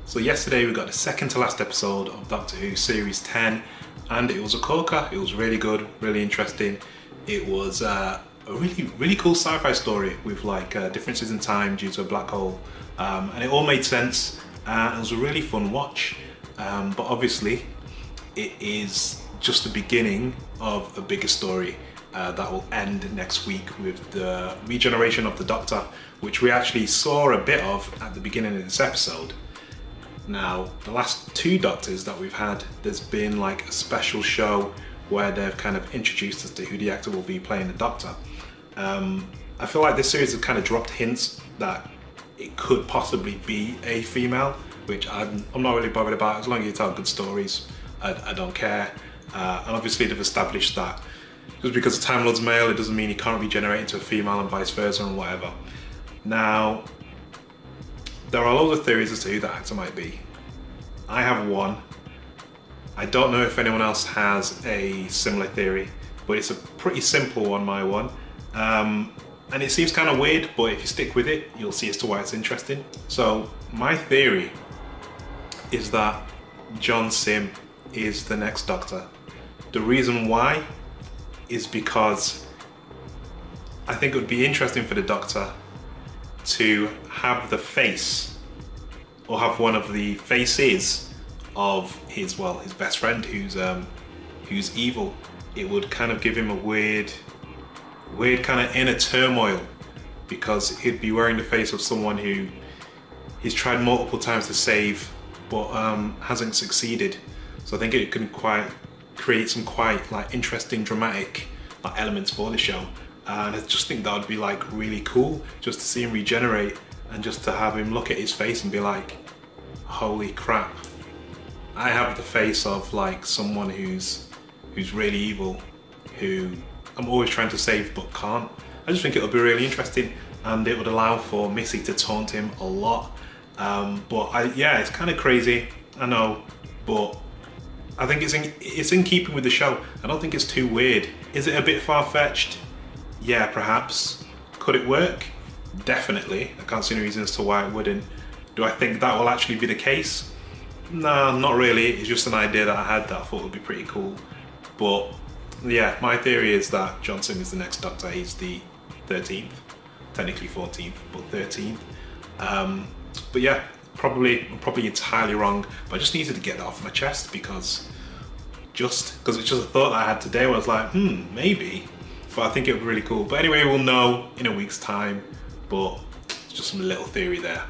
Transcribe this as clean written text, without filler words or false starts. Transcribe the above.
So yesterday we got the second to last episode of Doctor Who Series 10, and it was a corker. It was really good, really interesting. It was a really cool sci-fi story with like differences in time due to a black hole, and it all made sense. It was a really fun watch, but obviously it is just the beginning of a bigger story that will end next week with the regeneration of the Doctor, which we actually saw a bit of at the beginning of this episode. Now, the last two Doctors that we've had, there's been like a special show where they've kind of introduced us to who the actor will be playing the Doctor. I feel like this series has kind of dropped hints that it could possibly be a female, which I'm not really bothered about. As long as you tell good stories, I don't care. And obviously they've established that just because the Time Lord's male, it doesn't mean he can't regenerate into a female and vice versa and whatever. Now, there are loads of theories as to who that actor might be. I have one. I don't know if anyone else has a similar theory, but it's a pretty simple one, my one. And it seems kind of weird, but if you stick with it, you'll see as to why it's interesting. So my theory is that John Simm is the next Doctor. The reason why is because I think it would be interesting for the Doctor to have the face, or have one of the faces of his best friend who's evil. It would kind of give him a weird kind of inner turmoil, because he'd be wearing the face of someone who he's tried multiple times to save but hasn't succeeded. So I think it can create some quite like interesting dramatic like elements for the show. And I just think that would be like really cool, just to see him regenerate and just to have him look at his face and be like, holy crap, I have the face of like someone who's really evil, who I'm always trying to save but can't. I just think it would be really interesting, and it would allow for Missy to taunt him a lot. Yeah, it's kind of crazy, I know, but I think it's in keeping with the show. I don't think it's too weird. Is it a bit far-fetched? Yeah, perhaps. Could it work? Definitely. I can't see any reason as to why it wouldn't. Do I think that will actually be the case? No, not really. It's just an idea that I had that I thought would be pretty cool. But yeah, my theory is that John Simm is the next Doctor. He's the 13th, technically 14th, but 13th. But yeah, I'm probably entirely wrong, but I just needed to get that off my chest because it's just a thought that I had today where I was like, maybe. But I think it would be really cool. But anyway, we'll know in a week's time, but it's just some little theory there.